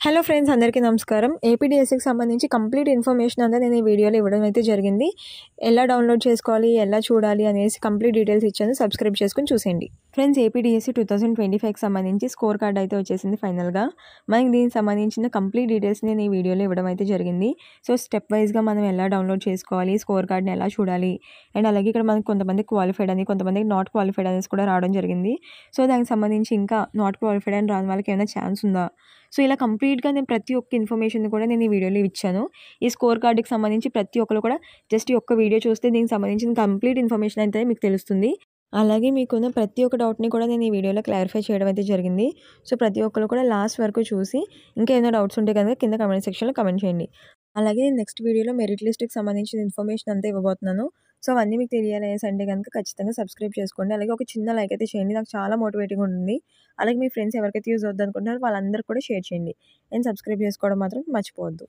Hello friends, అందరికీ నమస్కారం. ఏపీడీఎస్సీకి సంబంధించి కంప్లీట్ ఇన్ఫర్మేషన్ అంతా నేను ఈ వీడియోలో ఇవ్వడం అయితే జరిగింది. ఎలా డౌన్లోడ్ చేసుకోవాలి, ఎలా చూడాలి అనేసి కంప్లీట్ డీటెయిల్స్ ఇచ్చాను. సబ్స్క్రైబ్ చేసుకుని చూసేయండి. ఫ్రెండ్స్, ఏపీడీఎస్సీ 2025కి సంబంధించి స్కోర్ కార్డ్ అయితే వచ్చేసింది ఫైనల్గా. మనకి దీనికి సంబంధించిన కంప్లీట్ డీటెయిల్స్ నేను ఈ వీడియోలో ఇవ్వడం అయితే జరిగింది. సో స్టెప్ వైజ్గా మనం ఎలా డౌన్లోడ్ చేసుకోవాలి, స్కోర్ కార్డ్ని ఎలా చూడాలి, అండ్ అలాగే ఇక్కడ మనకి కొంతమంది క్వాలిఫైడ్ అని, కొంతమందికి నాట్ క్వాలిఫైడ్ అనేసి కూడా రావడం జరిగింది. సో దానికి సంబంధించి ఇంకా నాట్ క్వాలిఫైడ్ అని రాని వాళ్ళకి ఏమైనా ఛాన్స్ ఉందా, సో ఇలా కంప్లీట్గా నేను ప్రతి ఒక్క ఇన్ఫర్మేషన్ కూడా నేను ఈ వీడియోలో ఇచ్చాను. ఈ స్కోర్ కార్డుకి సంబంధించి ప్రతి ఒక్కరు కూడా జస్ట్ ఈ ఒక్క వీడియో చూస్తే దీనికి సంబంధించిన కంప్లీట్ ఇన్ఫర్మేషన్ అయితే మీకు తెలుస్తుంది. అలాగే మీకున్న ప్రతి ఒక్క డౌట్ని కూడా నేను ఈ వీడియోలో క్లారిఫై చేయడం అయితే జరిగింది. సో ప్రతి ఒక్కరు కూడా లాస్ట్ వరకు చూసి ఇంకా ఏమైనా డౌట్స్ ఉంటే కనుక కింద కమెంట్ సెక్షన్లో కమెంట్ చేయండి. అలాగే నేను నెక్స్ట్ వీడియోలో మెరిట్ లిస్ట్కి సంబంధించిన ఇన్ఫర్మేషన్ అంతా ఇవ్వబోతున్నాను. సో అవన్నీ మీకు తెలియాలనేసి అంటే కనుక ఖచ్చితంగా సబ్స్క్రైబ్ చేసుకోండి. అలాగే ఒక చిన్న లైక్ అయితే చేయండి, నాకు చాలా మోటివేటింగ్ ఉంటుంది. అలాగే మీ ఫ్రెండ్స్ ఎవరికైతే యూజ్ అవుద్ది అనుకుంటున్నారో వాళ్ళందరూ కూడా షేర్ చేయండి. అండ్ సబ్స్క్రైబ్ చేసుకోవడం మాత్రం మర్చిపోవద్దు.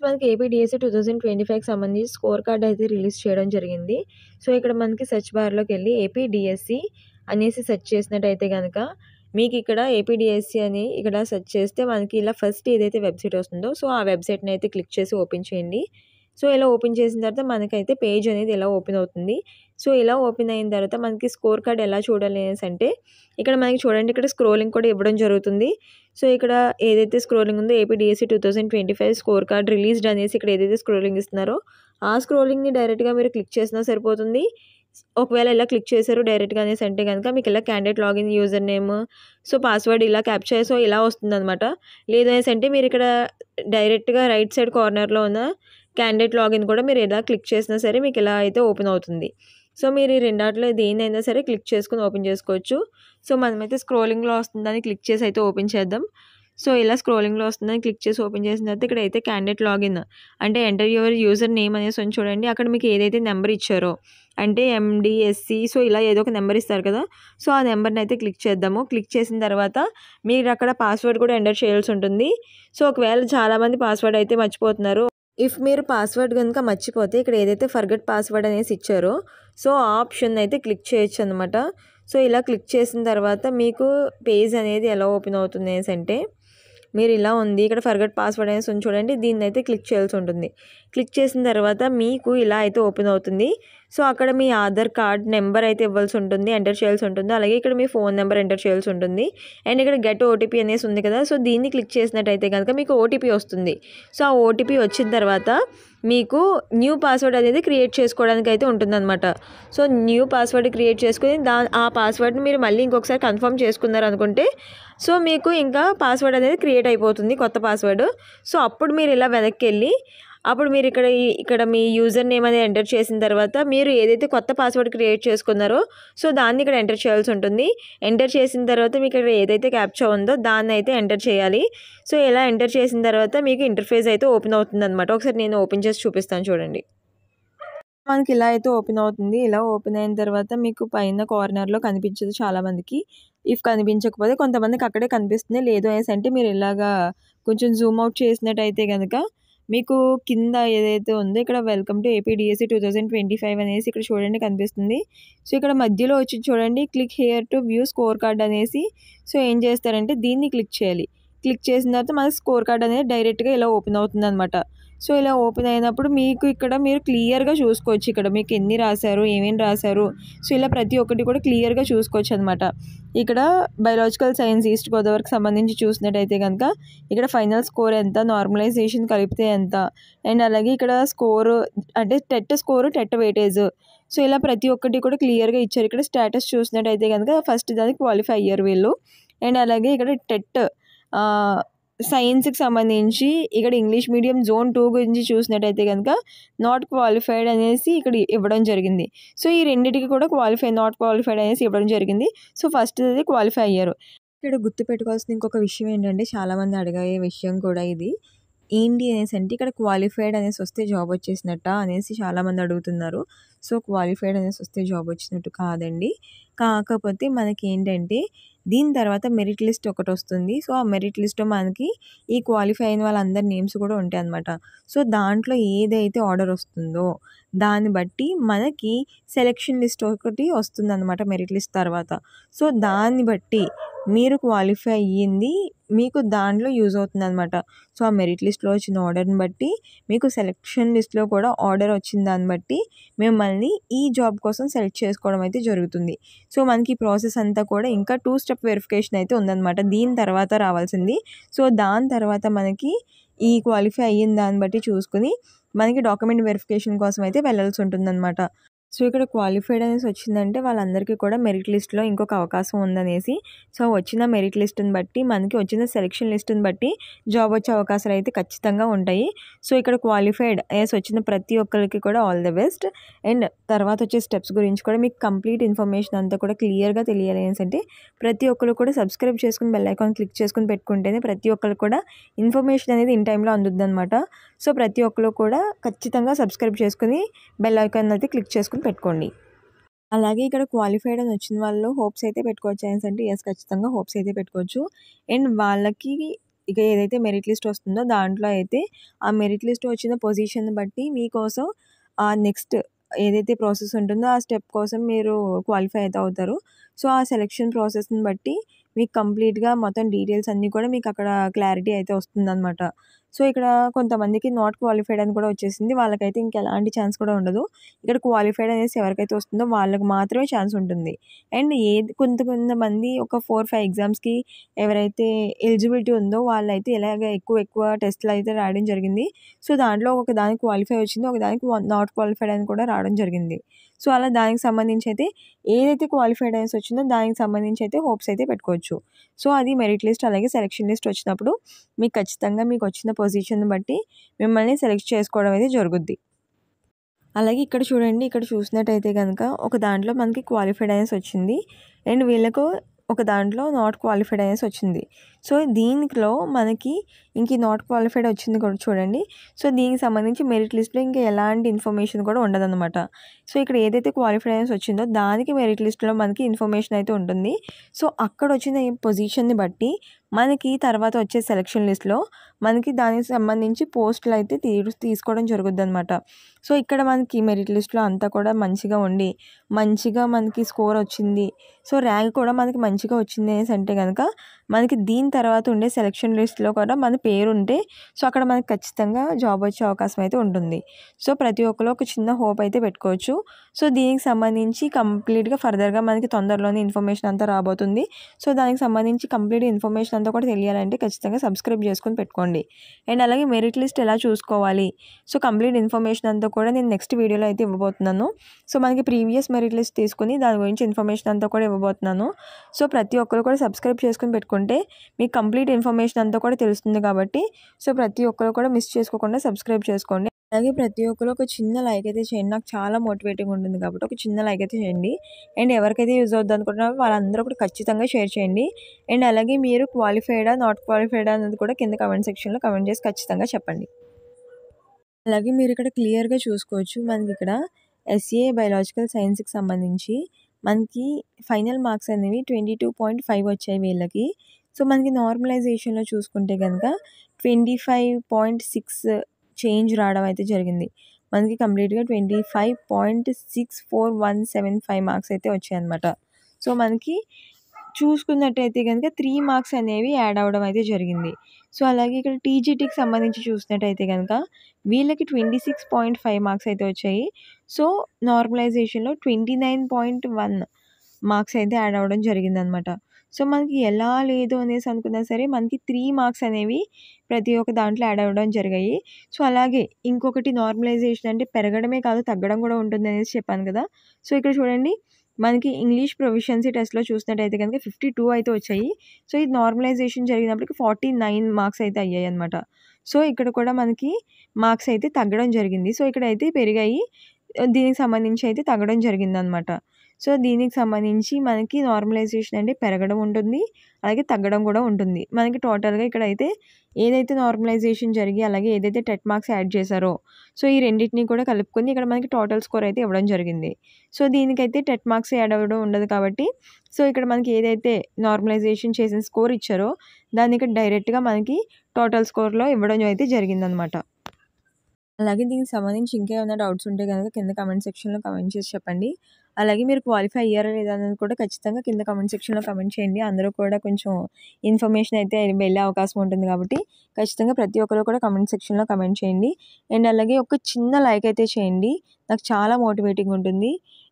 మనకి ఏపీడీఎస్సీ 2025కి సంబంధించి స్కోర్ కార్డ్ అయితే రిలీజ్ చేయడం జరిగింది. సో ఇక్కడ మనకి సెర్చ్ బార్లోకి వెళ్ళి ఏపీడీఎస్సీ అనేసి సెర్చ్ చేసినట్టయితే కనుక మీకు ఇక్కడ ఏపీడీఎస్సీ అని ఇక్కడ సెర్చ్ చేస్తే మనకి ఇలా ఫస్ట్ ఏదైతే వెబ్సైట్ వస్తుందో సో ఆ వెబ్సైట్ని అయితే క్లిక్ చేసి ఓపెన్ చేయండి. సో ఇలా ఓపెన్ చేసిన తర్వాత మనకైతే పేజ్ అనేది ఇలా ఓపెన్ అవుతుంది. సో ఇలా ఓపెన్ అయిన తర్వాత మనకి స్కోర్ కార్డ్ ఎలా చూడాలి అనేసి అంటే ఇక్కడ మనకి చూడండి, ఇక్కడ స్క్రోలింగ్ కూడా ఇవ్వడం జరుగుతుంది. సో ఇక్కడ ఏదైతే స్క్రోలింగ్ ఉందో ఏపీడీఎస్సీ 2025 స్కోర్ కార్డ్ రిలీజ్డ్ అనేసి ఇక్కడ ఏదైతే స్క్రోలింగ్ ఇస్తున్నారో ఆ స్క్రోలింగ్ని డైరెక్ట్గా మీరు క్లిక్ చేసినా సరిపోతుంది. ఒకవేళ ఇలా క్లిక్ చేశారు డైరెక్ట్గా అనేసి అంటే కనుక మీకు ఇలా candidate login user name so password ఇలా క్యాప్చర్ సో ఇలా వస్తుంది అనమాట. లేదు అనేసి అంటే మీరు ఇక్కడ డైరెక్ట్గా రైట్ సైడ్ కార్నర్లో ఉన్న క్యాండిడేట్ లాగిన్ కూడా మీరు ఎలా క్లిక్ చేసినా సరే మీకు ఇలా అయితే ఓపెన్ అవుతుంది. సో మీరు ఈ రెండాట్లో దేనైనా సరే క్లిక్ చేసుకుని ఓపెన్ చేసుకోవచ్చు. సో మనమైతే స్క్రోలింగ్లో వస్తుందని క్లిక్ చేసి అయితే ఓపెన్ చేద్దాం. సో ఇలా స్క్రోలింగ్లో వస్తుందని క్లిక్ చేసి ఓపెన్ చేసిన తర్వాత ఇక్కడ అయితే క్యాండిడేట్ లాగిన్ అంటే ఎంటర్ యువర్ యూజర్ నేమ్ అనేసి అని చూడండి. అక్కడ మీకు ఏదైతే నెంబర్ ఇచ్చారో అంటే ఎండిఎస్సి సో ఇలా ఏదో ఒక నెంబర్ ఇస్తారు కదా, సో ఆ నెంబర్ని అయితే క్లిక్ చేద్దాము. క్లిక్ చేసిన తర్వాత మీరు అక్కడ పాస్వర్డ్ కూడా ఎంటర్ చేయాల్సి ఉంటుంది. సో ఒకవేళ చాలామంది పాస్వర్డ్ అయితే మర్చిపోతున్నారు. ఇఫ్ మీరు పాస్వర్డ్ కనుక మర్చిపోతే ఇక్కడ ఏదైతే ఫర్గెట్ పాస్వర్డ్ అనేసి ఇచ్చారో సో ఆ ఆప్షన్ అయితే క్లిక్ చేయొచ్చు అనమాట. సో ఇలా క్లిక్ చేసిన తర్వాత మీకు పేజ్ అనేది ఎలా ఓపెన్ అవుతుంది అనేసి అంటే మీరు ఇలా ఉంది, ఇక్కడ ఫర్గెట్ పాస్వర్డ్ అనేసి ఉంది చూడండి, దీన్ని అయితే క్లిక్ చేయాల్సి ఉంటుంది. క్లిక్ చేసిన తర్వాత మీకు ఇలా అయితే ఓపెన్ అవుతుంది. సో అక్కడ మీ ఆధార్ కార్డ్ నెంబర్ అయితే ఇవ్వాల్సి ఉంటుంది, ఎంటర్ చేయాల్సి ఉంటుంది. అలాగే ఇక్కడ మీ ఫోన్ నెంబర్ ఎంటర్ చేయాల్సి ఉంటుంది. అండ్ ఇక్కడ గెట్ ఓటీపీ అనేసి ఉంది కదా, సో దీన్ని క్లిక్ చేసినట్టయితే కనుక మీకు ఓటీపీ వస్తుంది. సో ఆ ఓటీపీ వచ్చిన తర్వాత మీకు న్యూ పాస్వర్డ్ అనేది క్రియేట్ చేసుకోవడానికి అయితే ఉంటుందన్నమాట. సో న్యూ పాస్వర్డ్ క్రియేట్ చేసుకుని ఆ పాస్వర్డ్ని మీరు మళ్ళీ ఇంకొకసారి కన్ఫర్మ్ చేసుకున్నారు అనుకుంటే సో మీకు ఇంకా పాస్వర్డ్ అనేది క్రియేట్ అయిపోతుంది, కొత్త పాస్వర్డ్. సో అప్పుడు మీరు ఇలా వెనక్కి వెళ్ళి అప్పుడు మీరు ఇక్కడ మీ యూజర్ నేమ్ అనేది ఎంటర్ చేసిన తర్వాత మీరు ఏదైతే కొత్త పాస్వర్డ్ క్రియేట్ చేసుకున్నారో సో దాన్ని ఇక్కడ ఎంటర్ చేయాల్సి ఉంటుంది. ఎంటర్ చేసిన తర్వాత మీకు ఇక్కడ ఏదైతే క్యాప్చా ఉందో దాన్ని అయితే ఎంటర్ చేయాలి. సో ఇలా ఎంటర్ చేసిన తర్వాత మీకు ఇంటర్ఫేస్ అయితే ఓపెన్ అవుతుంది అనమాట. ఒకసారి నేను ఓపెన్ చేసి చూపిస్తాను చూడండి. మనకి ఇలా అయితే ఓపెన్ అవుతుంది. ఇలా ఓపెన్ అయిన తర్వాత మీకు పైన కార్నర్లో కనిపించదు చాలామందికి. ఇఫ్ కనిపించకపోతే కొంతమందికి అక్కడే కనిపిస్తుంది. లేదు అనేసి అంటే మీరు ఇలాగా కొంచెం జూమ్ అవుట్ చేసినట్టయితే కనుక మీకు కింద ఏదైతే ఉందో ఇక్కడ వెల్కమ్ టు ఏపీడీఎస్సీ 2025 అనేసి ఇక్కడ చూడండి కనిపిస్తుంది. సో ఇక్కడ మధ్యలో వచ్చి చూడండి click here to view score card అనేసి. సో ఏం చేస్తారంటే దీన్ని క్లిక్ చేయాలి. క్లిక్ చేసిన తర్వాత మనకి స్కోర్ కార్డ్ అనేది డైరెక్ట్గా ఇలా ఓపెన్ అవుతుంది అనమాట. సో ఇలా ఓపెన్ అయినప్పుడు మీకు ఇక్కడ మీరు క్లియర్గా చూసుకోవచ్చు, ఇక్కడ మీకు ఎన్ని రాశారు, ఏమేమి రాశారు, సో ఇలా ప్రతి ఒక్కటి కూడా క్లియర్గా చూసుకోవచ్చు అనమాట. ఇక్కడ బయాలజికల్ సైన్స్ ఈస్ట్ గోదావరికి సంబంధించి చూసినట్టయితే కనుక ఇక్కడ ఫైనల్ స్కోర్ ఎంత, నార్మలైజేషన్ కలిపితే ఎంత, అండ్ అలాగే ఇక్కడ స్కోరు అంటే TET score, TET weightage, so ఇలా ప్రతి ఒక్కటి కూడా క్లియర్గా ఇచ్చారు. ఇక్కడ స్టేటస్ చూసినట్టయితే కనుక ఫస్ట్ దానికి క్వాలిఫై అయ్యారు వీళ్ళు. అండ్ అలాగే ఇక్కడ టెట్ సైన్స్కి సంబంధించి ఇక్కడ ఇంగ్లీష్ మీడియం జోన్ 2 గురించి చూసినట్టయితే కనుక నాట్ క్వాలిఫైడ్ అనేసి ఇక్కడ ఇవ్వడం జరిగింది. సో ఈ రెండింటికి కూడా నాట్ క్వాలిఫైడ్ అనేసి ఇవ్వడం జరిగింది. సో ఫస్ట్ అది క్వాలిఫై అయ్యారు. ఇక్కడ గుర్తుపెట్టుకోవాల్సిన ఇంకొక విషయం ఏంటంటే చాలామంది అడిగే విషయం కూడా ఇది ఏంటి అనేసి అంటే ఇక్కడ క్వాలిఫైడ్ అనేసి వస్తే జాబ్ వచ్చేసినట్ట అనేసి చాలామంది అడుగుతున్నారు. సో క్వాలిఫైడ్ అనేసి వస్తే జాబ్ వచ్చినట్టు కాదండి. కాకపోతే మనకి ఏంటంటే దీని తర్వాత మెరిట్ లిస్ట్ ఒకటి వస్తుంది. సో ఆ మెరిట్ లిస్ట్లో మనకి ఈ క్వాలిఫై అయిన వాళ్ళందరి నేమ్స్ కూడా ఉంటాయి అన్నమాట. సో దాంట్లో ఏదైతే ఆర్డర్ వస్తుందో దాన్ని బట్టి మనకి సెలెక్షన్ లిస్ట్ ఒకటి వస్తుందన్నమాట మెరిట్ లిస్ట్ తర్వాత. సో దాన్ని బట్టి మీరు క్వాలిఫై అయ్యింది మీకు దాంట్లో యూజ్ అవుతుందనమాట. సో, ఆ మెరిట్ లిస్ట్‌లో వచ్చిన ఆర్డర్‌ని బట్టి మీకు సెలక్షన్ లిస్ట్‌లో కూడా ఆర్డర్ వచ్చిన దాన్ని బట్టి మిమ్మల్ని ఈ జాబ్ కోసం సెలెక్ట్ చేసుకోవడం అయితే జరుగుతుంది. సో, మనకి ఈ ప్రాసెస్ అంతా కూడా ఇంకా 2 స్టెప్ వెరిఫికేషన్ అయితే ఉందనమాట. దీని తర్వాత రావాల్సింది. సో, దాని తర్వాత మనకి ఈ క్వాలిఫై అయ్యిన దాన్ని బట్టి చూసుకొని మనకి డాక్యుమెంట్ వెరిఫికేషన్ కోసం అయితే వెళ్ళాల్సి ఉంటుందనమాట. సో, ఇక్కడ క్వాలిఫైడ్ అనేసి వచ్చిందంటే వాళ్ళందరికీ కూడా మెరిట్ లిస్ట్‌లో ఇంకొక అవకాశం ఉందనేసి. సో, వచ్చిన మెరిట్ లిస్ట్‌ని బట్టి మనకి వచ్చిన సెలక్షన్ లిస్ట్‌ని బట్టి జాబ్ వచ్చే అవకాశాలు అయితే ఖచ్చితంగా ఉంటాయి. సో, ఇక్కడ క్వాలిఫైడ్ అనేసి వచ్చిన ప్రతి ఒక్కరికి కూడా ఆల్ ది బెస్ట్. అండ్ తర్వాత వచ్చే స్టెప్స్ గురించి కూడా మీకు కంప్లీట్ ఇన్ఫర్మేషన్ అంతా కూడా క్లియర్‌గా తెలియాలి అనేసంటే ప్రతి ఒక్కరు కూడా సబ్స్క్రైబ్ చేసుకొని బెల్ ఐకాన్ క్లిక్ చేసుకొని పెట్టుకుంటేనే ప్రతి ఒక్కరికి కూడా ఇన్ఫర్మేషన్ అనేది ఇన్ టైమ్‌లో అందుద్దనమాట. సో, ప్రతి ఒక్కరు కూడా ఖచ్చితంగా సబ్స్క్రైబ్ చేసుకొని బెల్ ఐకాన్ అయితే క్లిక్ చేసుకొని పెట్టుకోండి. అలాగే ఇక్కడ క్వాలిఫైడ్ అని వచ్చిన వాళ్ళు హోప్స్ అయితే పెట్టుకోవచ్చు అనేసంటే యెస్, ఖచ్చితంగా హోప్స్ అయితే పెట్టుకోవచ్చు. అండ్ వాళ్ళకి ఇక ఏదైతే మెరిట్ లిస్ట్ వస్తుందో దాంట్లో అయితే ఆ మెరిట్ లిస్ట్ వచ్చిన పొజిషన్‌ని బట్టి మీకోసం నెక్స్ట్ ఏదైతే ప్రాసెస్ ఉంటుందో ఆ స్టెప్ కోసం మీరు క్వాలిఫై అయితే అవుతారు. సో, ఆ సెలక్షన్ ప్రాసెస్‌ని బట్టి మీకు కంప్లీట్‌గా మొత్తం డీటెయిల్స్ అన్నీ కూడా మీకు అక్కడ క్లారిటీ అయితే వస్తుందనమాట. సో, ఇక్కడ కొంతమందికి నాట్ క్వాలిఫైడ్ అని కూడా వచ్చేసింది. వాళ్ళకైతే ఇంకెలాంటి ఛాన్స్ కూడా ఉండదు. ఇక్కడ క్వాలిఫైడ్ అనేసి ఎవరికైతే వస్తుందో వాళ్ళకి మాత్రమే ఛాన్స్ ఉంటుంది. అండ్ కొంతమంది ఒక 4, 5 ఎగ్జామ్స్‌కి ఎవరైతే ఎలిజిబిలిటీ ఉందో వాళ్ళైతే ఇలాగ ఎక్కువ టెస్ట్‌లు అయితే రాయడం జరిగింది. సో, దాంట్లో ఒక దానికి క్వాలిఫై వచ్చింది. ఒక దానికి నాట్ క్వాలిఫైడ్ అని కూడా రావడం జరిగింది. సో, అలా దానికి సంబంధించి అయితే ఏదైతే క్వాలిఫైడ్ అనేసి వచ్చిందో దానికి సంబంధించి అయితే హోప్స్ అయితే పెట్టుకోవచ్చు. సో, అది మెరిట్ లిస్ట్ అలాగే సెలక్షన్ లిస్ట్ వచ్చినప్పుడు మీకు ఖచ్చితంగా మీకు వచ్చిన పొజిషన్‌ని బట్టి మిమ్మల్ని సెలెక్ట్ చేసుకోవడం అయితే జరుగుద్ది. అలాగే ఇక్కడ చూడండి, ఇక్కడ చూసినట్టయితే గనక ఒక దాంట్లో మనకి క్వాలిఫైడ్ అనేసి వచ్చింది. అండ్ వీళ్ళకు ఒక దాంట్లో నాట్ క్వాలిఫైడ్ అనేసి వచ్చింది. సో, దీంట్లో మనకి ఇంక ఈ నాట్ క్వాలిఫైడ్ వచ్చింది కూడా చూడండి. సో, దీనికి సంబంధించి మెరిట్ లిస్ట్‌లో ఇంకా ఎలాంటి ఇన్ఫర్మేషన్ కూడా ఉండదనమాట. సో, ఇక్కడ ఏదైతే క్వాలిఫైడ్ అనేసి వచ్చిందో దానికి మెరిట్ లిస్ట్‌లో మనకి ఇన్ఫర్మేషన్ అయితే ఉంటుంది. సో, అక్కడ వచ్చిన ఈ పొజిషన్‌ని బట్టి మనకి తర్వాత వచ్చే సెలక్షన్ లిస్ట్‌లో మనకి దానికి సంబంధించి పోస్టులు అయితే తీసుకోవడం జరుగుద్దనమాట. సో, ఇక్కడ మనకి మెరిట్ లిస్ట్‌లో అంతా కూడా మంచిగా ఉండి, మంచిగా మనకి స్కోర్ వచ్చింది. సో, ర్యాంక్ కూడా మనకి మంచిగా వచ్చింది అనేసి అంటే గనక మనకి దీని తర్వాత ఉండే సెలక్షన్ లిస్ట్‌లో కూడా మన పేరుంటే సో, అక్కడ మనకి ఖచ్చితంగా జాబ్ వచ్చే అవకాశం అయితే ఉంటుంది. సో, ప్రతి ఒక్కరు ఒక చిన్న హోప్ అయితే పెట్టుకోవచ్చు. సో, దీనికి సంబంధించి కంప్లీట్‌గా ఫర్దర్‌గా మనకి తొందరలోనే ఇన్ఫర్మేషన్ అంతా రాబోతుంది. సో, దానికి సంబంధించి కంప్లీట్ ఇన్ఫర్మేషన్ అంతా కూడా తెలియాలంటే ఖచ్చితంగా సబ్స్క్రైబ్ చేసుకొని పెట్టుకోండి. అండ్ అలాగే మెరిట్ లిస్ట్ ఎలా చూసుకోవాలి? సో, కంప్లీట్ ఇన్ఫర్మేషన్ అంతా కూడా నేను నెక్స్ట్ వీడియోలో అయితే ఇవ్వబోతున్నాను. సో, మనకి ప్రీవియస్ మెరిట్ లిస్ట్ తీసుకొని దాని గురించి ఇన్ఫర్మేషన్ అంతా కూడా ఇవ్వబోతున్నాను. సో, ప్రతి ఒక్కరు కూడా సబ్స్క్రైబ్ చేసుకొని పెట్టుకుంటే మీకు కంప్లీట్ ఇన్ఫర్మేషన్ అంతా కూడా తెలుస్తుంది కాబట్టి సో, ప్రతి ఒక్కరు కూడా మిస్ చేసుకోకుండా సబ్స్క్రైబ్ చేసుకోండి. అలాగే ప్రతి ఒక్కరు ఒక చిన్న లైక్ అయితే చేయండి. నాకు చాలా మోటివేటింగ్‌గా ఉంటుంది కాబట్టి ఒక చిన్న లైక్ అయితే చేయండి. అండ్ ఎవరికైతే యూజ్ అవుద్ది అనుకుంటున్నారో వాళ్ళందరూ కూడా ఖచ్చితంగా షేర్ చేయండి. అండ్ అలాగే మీరు క్వాలిఫైడా, నాట్ క్వాలిఫైడా అన్నది కూడా కింద కామెంట్ సెక్షన్‌లో కామెంట్ చేసి ఖచ్చితంగా చెప్పండి. అలాగే మీరు ఇక్కడ క్లియర్‌గా చూసుకోవచ్చు. మనకి ఇక్కడ ఎస్ఏ బయోలాజికల్ సైన్స్‌కి సంబంధించి మనకి ఫైనల్ మార్క్స్ అనేవి 22.5 వచ్చాయి వీళ్ళకి. సో, మనకి నార్మలైజేషన్‌లో చూసుకుంటే గనక 25.6 చేంజ్ రావడం అయితే జరిగింది. మనకి కంప్లీట్‌గా 25.64175 మార్క్స్ అయితే వచ్చాయన్నమాట. సో, మనకి చూసుకున్నట్టయితే గనక 3 మార్క్స్ అనేవి యాడ్ అవ్వడం అయితే జరిగింది. సో, అలాగే ఇక్కడ టీజీటీకి సంబంధించి చూసినట్టయితే గనక వీళ్ళకి 26.5 మార్క్స్ అయితే వచ్చాయి. సో, నార్మలైజేషన్‌లో 29.1 మార్క్స్ అయితే యాడ్ అవ్వడం జరిగిందనమాట. సో, మనకి ఎలా లేదు అనేసి అనుకున్నా సరే మనకి 3 మార్క్స్ అనేవి ప్రతి ఒక్క దాంట్లో యాడ్ అవ్వడం జరిగాయి. సో, అలాగే ఇంకొకటి నార్మలైజేషన్ అంటే పెరగడమే కాదు తగ్గడం కూడా ఉంటుందనేసి చెప్పాను కదా! సో, ఇక్కడ చూడండి మనకి ఇంగ్లీష్ ప్రొఫిషియన్సీ టెస్ట్‌లో చూసినట్టయితే గనుక 52 అయితే వచ్చాయి. సో, ఇది నార్మలైజేషన్ జరిగినప్పటికి 49 మార్క్స్ అయితే అయ్యాయన్నమాట. సో, ఇక్కడ కూడా మనకి మార్క్స్ అయితే తగ్గడం జరిగింది. సో, ఇక్కడైతే పెరిగాయి. దీనికి సంబంధించి అయితే తగ్గడం జరిగిందనమాట. సో, దీనికి సంబంధించి మనకి నార్మలైజేషన్ అంటే పెరగడం ఉంటుంది. అలాగే తగ్గడం కూడా ఉంటుంది. మనకి టోటల్‌గా ఇక్కడైతే ఏదైతే నార్మలైజేషన్ జరిగి అలాగే ఏదైతే టెట్ మార్క్స్ యాడ్ చేశారో సో, ఈ రెండిటిని కూడా కలుపుకొని ఇక్కడ మనకి టోటల్ స్కోర్ అయితే ఇవ్వడం జరిగింది. సో, దీనికైతే టెట్ మార్క్స్ యాడ్ అవ్వడం ఉండదు కాబట్టి సో, ఇక్కడ మనకి ఏదైతే నార్మలైజేషన్ చేసిన స్కోర్ ఇచ్చారో దాన్ని ఇక్కడ డైరెక్ట్‌గా మనకి టోటల్ స్కోర్‌లో ఇవ్వడం అయితే జరిగిందనమాట. అలాగే దీనికి సంబంధించి ఇంకేమైనా డౌట్స్ ఉంటే గనక కింద కామెంట్ సెక్షన్‌లో కామెంట్ చేసి చెప్పండి. అలాగే మీరు క్వాలిఫై అయ్యారా లేదా అనేది కూడా ఖచ్చితంగా కింద కామెంట్ సెక్షన్లో కామెంట్ చేయండి. అందరూ కూడా కొంచెం ఇన్ఫర్మేషన్ అయితే వెళ్ళే అవకాశం ఉంటుంది కాబట్టి ఖచ్చితంగా ప్రతి ఒక్కరు కూడా కామెంట్ సెక్షన్లో కామెంట్ చేయండి. అండ్ అలాగే ఒక చిన్న లైక్ అయితే చేయండి, నాకు చాలా మోటివేటింగ్ ఉంటుంది.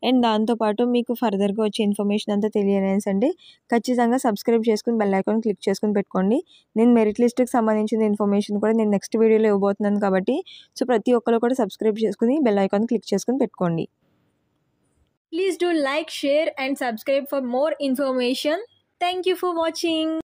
అండ్ దాంతోపాటు మీకు ఫర్దర్గా వచ్చే ఇన్ఫర్మేషన్ అంతా తెలియాలనేసి అంటే ఖచ్చితంగా సబ్స్క్రైబ్ చేసుకుని బెల్ ఐకాన్ క్లిక్ చేసుకుని పెట్టుకోండి. నేను మెరిట్ లిస్ట్కి సంబంధించిన ఇన్ఫర్మేషన్ కూడా నేను నెక్స్ట్ వీడియోలో ఇవ్వబోతున్నాను కాబట్టి సో ప్రతి ఒక్కరు కూడా సబ్స్క్రైబ్ చేసుకుని బెల్ ఐకాన్ క్లిక్ చేసుకుని పెట్టుకోండి. Please do like, share and subscribe for more information. Thank you for watching.